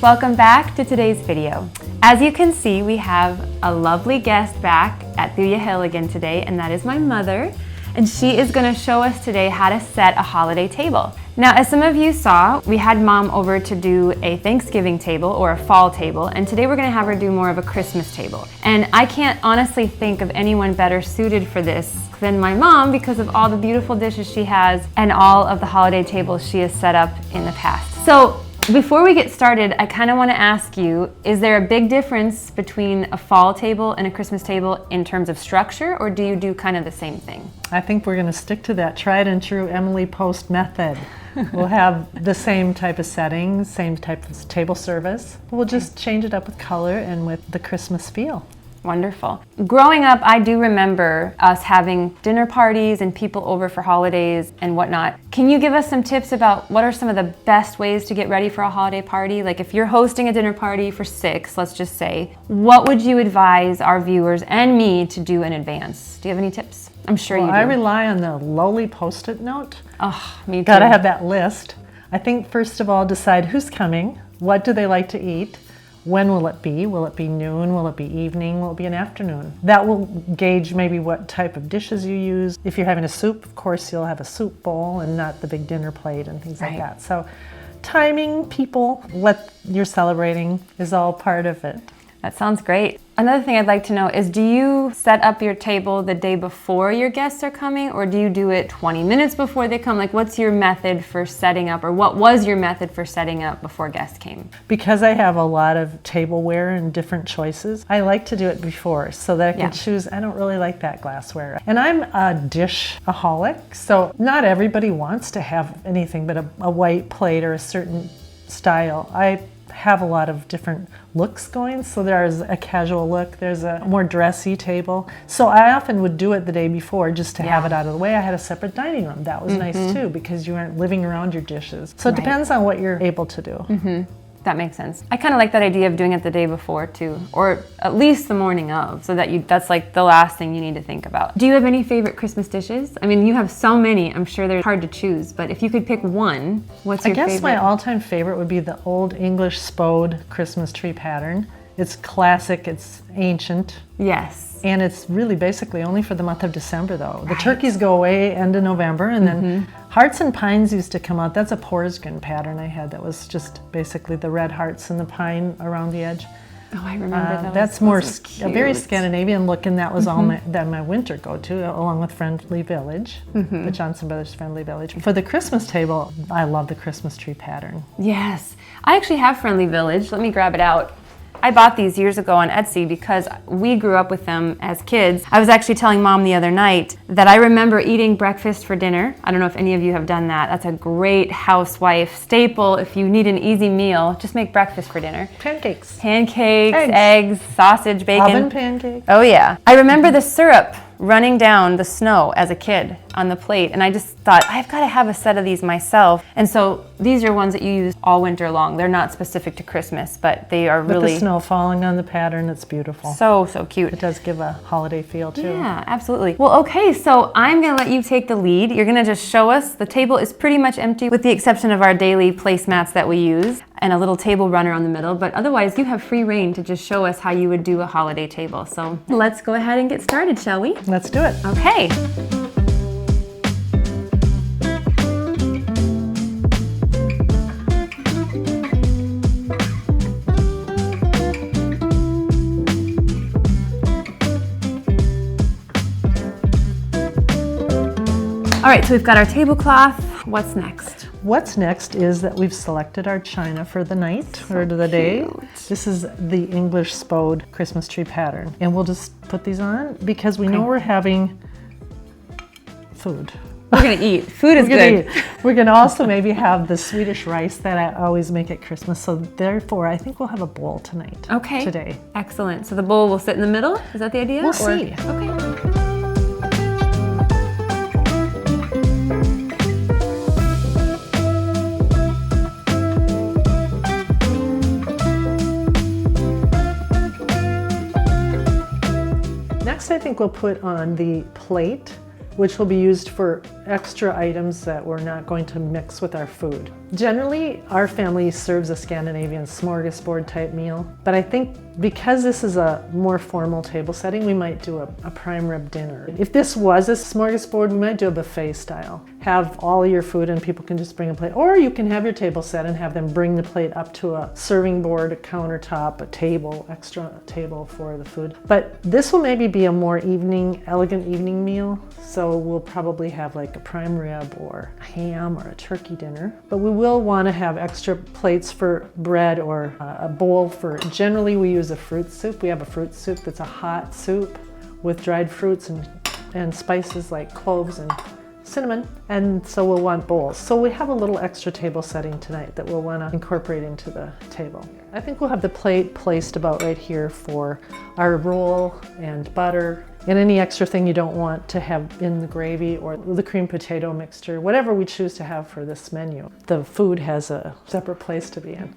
Welcome back to today's video. As you can see, we have a lovely guest back at Thuja Hill again today, and that is my mother. And she is going to show us today how to set a holiday table. Now, as some of you saw, we had Mom over to do a Thanksgiving table or a fall table, and today we're going to have her do more of a Christmas table. And I can't honestly think of anyone better suited for this than my mom because of all the beautiful dishes she has and all of the holiday tables she has set up in the past. So before we get started, I kind of want to ask you, is there a big difference between a fall table and a Christmas table in terms of structure, or do you do kind of the same thing? I think we're going to stick to that tried and true Emily Post method. We'll have the same type of settings, same type of table service. We'll just change it up with color and with the Christmas feel. Wonderful. Growing up, I do remember us having dinner parties and people over for holidays and whatnot. Can you give us some tips about what are some of the best ways to get ready for a holiday party? Like if you're hosting a dinner party for 6, let's just say, what would you advise our viewers and me to do in advance? Do you have any tips? I'm sure you do. I rely on the lowly Post-it note. Oh, me too. Gotta have that list. I think first of all, decide who's coming, what do they like to eat, when will it be? Will it be noon? Will it be evening? Will it be an afternoon? That will gauge maybe what type of dishes you use. If you're having a soup, of course, you'll have a soup bowl and not the big dinner plate and things like that. So timing, people, what you're celebrating is all part of it. That sounds great. Another thing I'd like to know is, do you set up your table the day before your guests are coming, or do you do it 20 minutes before they come? Like, what's your method for setting up, or what was your method for setting up before guests came? Because I have a lot of tableware and different choices, I like to do it before so that I can choose. I don't really like that glassware. And I'm a dish-aholic, so not everybody wants to have anything but a white plate or a certain style. I have a lot of different looks going. So there's a casual look, there's a more dressy table. So I often would do it the day before just to have it out of the way. I had a separate dining room. That was nice too, because you aren't living around your dishes. So it depends on what you're able to do. That makes sense. I kind of like that idea of doing it the day before too, or at least the morning of, so that that's like the last thing you need to think about. Do you have any favorite Christmas dishes? I mean, you have so many, I'm sure they're hard to choose, but if you could pick one, what's your favorite? I guess my all-time favorite would be the old English Spode Christmas tree pattern. It's classic, it's ancient. Yes. And it's really basically only for the month of December though. The turkeys go away end of November, and then Hearts and Pines used to come out. That's a Porsgrunn pattern I had that was just basically the red hearts and the pine around the edge. Oh, I remember those. That's more a very Scandinavian look, and that was all my winter go-to, along with Friendly Village, the Johnson Brothers Friendly Village. For the Christmas table, I love the Christmas tree pattern. Yes. I actually have Friendly Village. Let me grab it out. I bought these years ago on Etsy because we grew up with them as kids. I was actually telling Mom the other night that I remember eating breakfast for dinner. I don't know if any of you have done that. That's a great housewife staple. If you need an easy meal, just make breakfast for dinner. Pancakes. Pancakes, eggs, sausage, bacon. Oven pancakes. Oh yeah. I remember the syrup running down the snow as a kid on the plate, and I just thought, I've got to have a set of these myself. And so these are ones that you use all winter long. They're not specific to Christmas, but they are really... With the snow falling on the pattern, it's beautiful. So cute. It does give a holiday feel too. Yeah, absolutely. Well, okay, so I'm gonna let you take the lead. You're gonna just show us. The table is pretty much empty with the exception of our daily placemats that we use and a little table runner on the middle, but otherwise you have free reign to just show us how you would do a holiday table. So let's go ahead and get started, shall we? Let's do it. Okay. All right, so we've got our tablecloth. What's next? What's next is that we've selected our china for the night or the day. This is the English Spode Christmas tree pattern. And we'll just put these on because we know we're having food. We're gonna eat. Food is good. We're gonna also maybe have the Swedish rice that I always make at Christmas. So therefore, I think we'll have a bowl tonight. Okay. Today. Excellent. So the bowl will sit in the middle? Is that the idea? We'll see. Okay. Next, I think we'll put on the plate which will be used for extra items that we're not going to mix with our food. Generally, our family serves a Scandinavian smorgasbord type meal, but I think because this is a more formal table setting, we might do a prime rib dinner. If this was a smorgasbord, we might do a buffet style. Have all your food and people can just bring a plate, or you can have your table set and have them bring the plate up to a serving board, a countertop, a table, extra table for the food. But this will maybe be a more elegant evening meal, so we'll probably have like a prime rib or a ham or a turkey dinner. But we will want to have extra plates for bread or a bowl for, generally we use a fruit soup. We have a fruit soup that's a hot soup with dried fruits and spices like cloves and cinnamon, and so we'll want bowls. So we have a little extra table setting tonight that we'll want to incorporate into the table. I think we'll have the plate placed about right here for our roll and butter and any extra thing you don't want to have in the gravy or the cream potato mixture, whatever we choose to have for this menu. The food has a separate place to be in.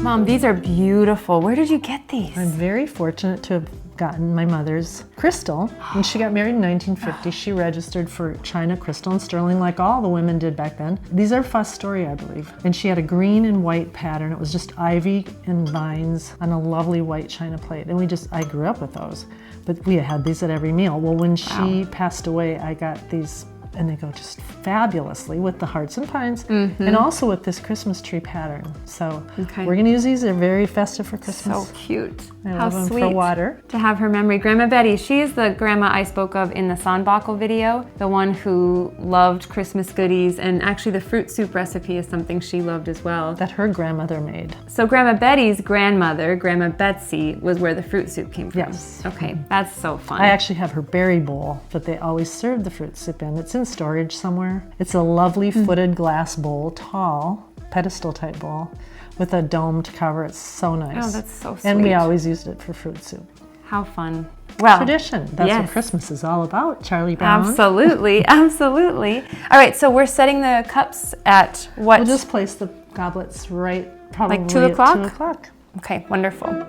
Mom, these are beautiful. Where did you get these? I'm very fortunate to have gotten my mother's crystal. When she got married in 1950, she registered for China crystal and sterling like all the women did back then. These are Fostoria, I believe. And she had a green and white pattern. It was just ivy and vines on a lovely white china plate. And I grew up with those. But we had these at every meal. Well, when she passed away, I got these, and they go just fabulously with the hearts and pines, and also with this Christmas tree pattern. So we're gonna use these. They're very festive for Christmas. So cute. I How love them sweet for water. to have her memory. Grandma Betty, she is the grandma I spoke of in the Sandbachel video, the one who loved Christmas goodies, and actually the fruit soup recipe is something she loved as well. That her grandmother made. So Grandma Betty's grandmother, Grandma Betsy, was where the fruit soup came from. Yes. Okay, that's so fun. I actually have her berry bowl that they always served the fruit soup in. It's in storage somewhere. It's a lovely footed glass bowl, tall, pedestal type bowl, with a domed cover. It's so nice. Oh, that's so sweet. And we always used it for fruit soup. How fun. Well, tradition. That's what Christmas is all about, Charlie Brown. Absolutely, absolutely. All right, so we're setting the cups at what? We'll just place the goblets right probably like 2 o'clock? At 2 o'clock. Okay, wonderful.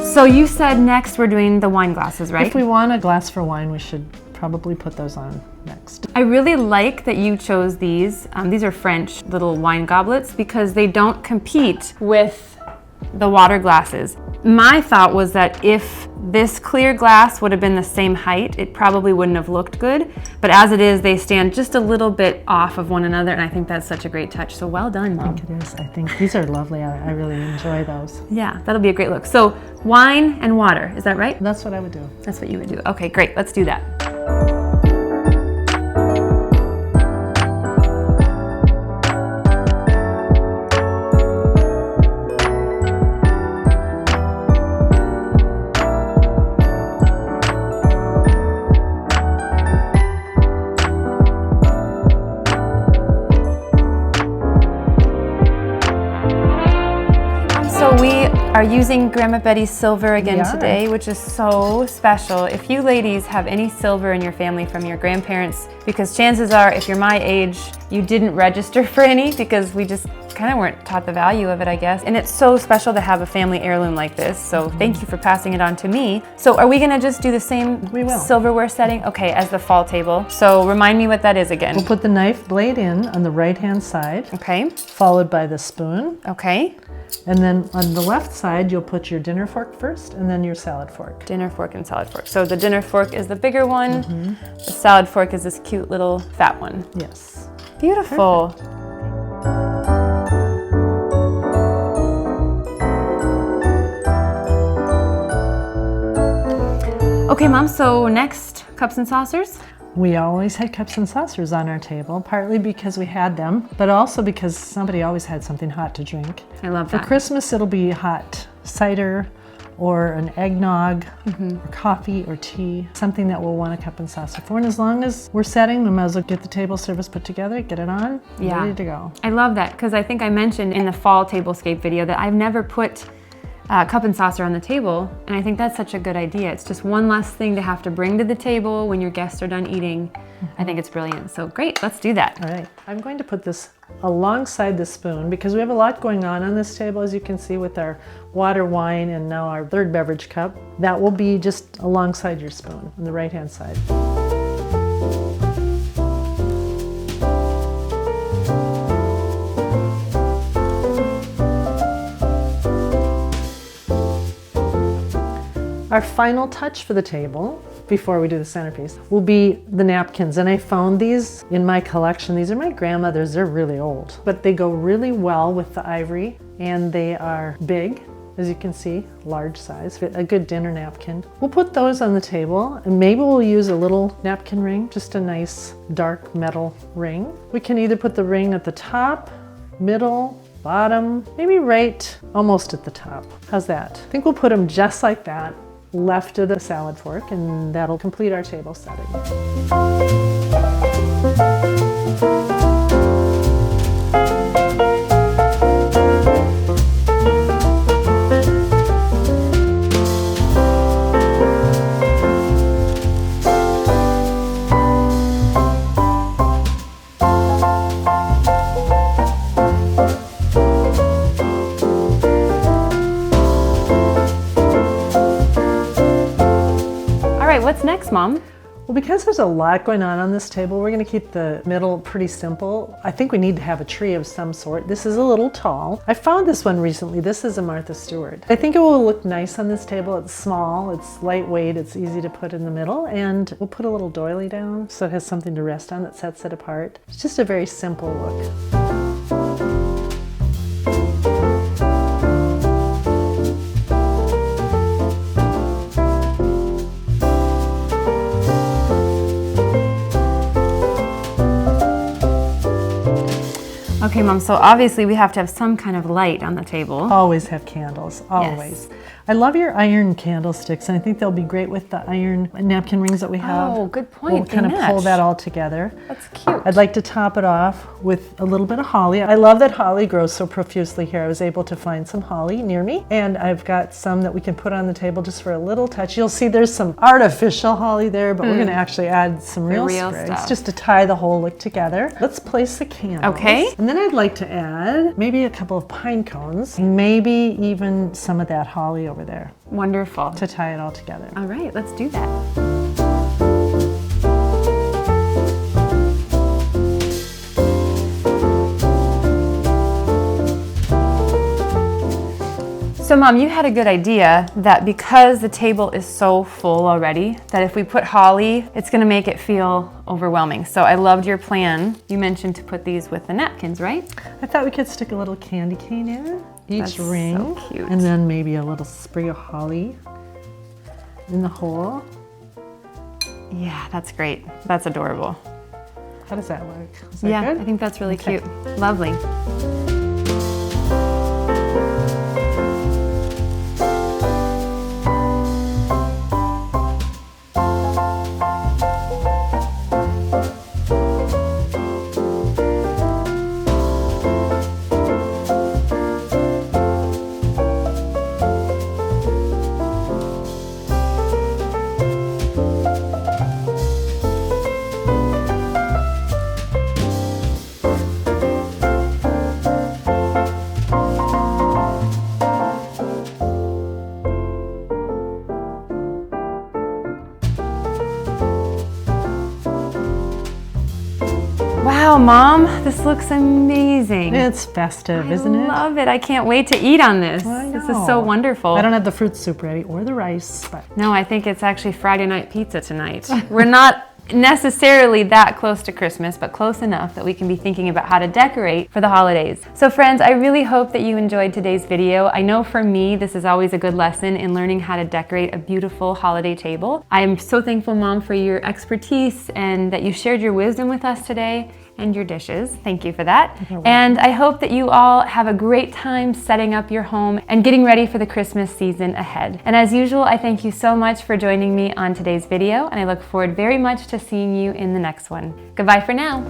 So you said next we're doing the wine glasses, right? If we want a glass for wine, we should probably put those on next. I really like that you chose these. These are French little wine goblets because they don't compete with the water glasses. My thought was that if this clear glass would have been the same height, it probably wouldn't have looked good. But as it is, they stand just a little bit off of one another, and I think that's such a great touch. So well done, Mom. I think it is. I think these are lovely. I really enjoy those. Yeah, that'll be a great look. So wine and water, is that right? That's what I would do. That's what you would do. Okay, great. Let's do that. Are using Grandma Betty's silver again today, which is so special. If you ladies have any silver in your family from your grandparents, because chances are if you're my age, you didn't register for any because we just kind of weren't taught the value of it, I guess. And it's so special to have a family heirloom like this, so thank you for passing it on to me. So are we gonna just do the same silverware setting? Okay, as the fall table. So remind me what that is again. We'll put the knife blade in on the right-hand side. Okay. Followed by the spoon. Okay. And then on the left side, you'll put your dinner fork first and then your salad fork. Dinner fork and salad fork. So the dinner fork is the bigger one. The salad fork is this cute little fat one. Yes. Beautiful. Perfect. Okay, Mom, so next, cups and saucers? We always had cups and saucers on our table, partly because we had them, but also because somebody always had something hot to drink. I love that. For Christmas, it'll be hot cider or an eggnog or coffee or tea, something that we'll want a cup and saucer for. And as long as we're setting, we might as well get the table service put together, get it on, ready to go. I love that because I think I mentioned in the fall tablescape video that I've never put cup and saucer on the table, and I think that's such a good idea. It's just one less thing to have to bring to the table when your guests are done eating. I think it's brilliant. So great, let's do that. All right, I'm going to put this alongside the spoon because we have a lot going on this table, as you can see, with our water, wine, and now our third beverage cup. That will be just alongside your spoon on the right-hand side. Our final touch for the table, before we do the centerpiece, will be the napkins. And I found these in my collection. These are my grandmother's. They're really old, but they go really well with the ivory, and they are big, as you can see, large size, a good dinner napkin. We'll put those on the table, and maybe we'll use a little napkin ring, just a nice dark metal ring. We can either put the ring at the top, middle, bottom, maybe right almost at the top. How's that? I think we'll put them just like that, left of the salad fork, and that'll complete our table setting. What's next, Mom? Well, because there's a lot going on this table, we're going to keep the middle pretty simple. I think we need to have a tree of some sort. This is a little tall. I found this one recently. This is a Martha Stewart. I think it will look nice on this table. It's small, it's lightweight, it's easy to put in the middle, and we'll put a little doily down so it has something to rest on that sets it apart. It's just a very simple look. Okay, Mom, so obviously we have to have some kind of light on the table. Always have candles, always. Yes. I love your iron candlesticks, and I think they'll be great with the iron napkin rings that we have. Oh, good point. We'll kind of pull that all together. That's cute. I'd like to top it off with a little bit of holly. I love that holly grows so profusely here. I was able to find some holly near me, and I've got some that we can put on the table just for a little touch. You'll see there's some artificial holly there, but we're going to actually add some real sprigs stuff, just to tie the whole look together. Let's place the candles. Okay. And then I'd like to add maybe a couple of pine cones, maybe even some of that holly over there. Wonderful. To tie it all together. All right, let's do that. So Mom, you had a good idea that because the table is so full already, that if we put holly, it's gonna make it feel overwhelming. So I loved your plan. You mentioned to put these with the napkins, right? I thought we could stick a little candy cane in each ring. So cute. And then maybe a little sprig of holly in the hole. Yeah, that's great. That's adorable. How does that look? Is that good? I think that's really cute. Lovely. Wow, Mom, this looks amazing. It's festive, isn't it? I love it. I can't wait to eat on this. I know. This is so wonderful. I don't have the fruit soup ready or the rice, but no, I think it's actually Friday night pizza tonight. We're not necessarily that close to Christmas, but close enough that we can be thinking about how to decorate for the holidays. So friends, I really hope that you enjoyed today's video. I know for me, this is always a good lesson in learning how to decorate a beautiful holiday table. I am so thankful, Mom, for your expertise and that you shared your wisdom with us today and your dishes. Thank you for that. And I hope that you all have a great time setting up your home and getting ready for the Christmas season ahead. And as usual, I thank you so much for joining me on today's video, and I look forward very much to seeing you in the next one. Goodbye for now.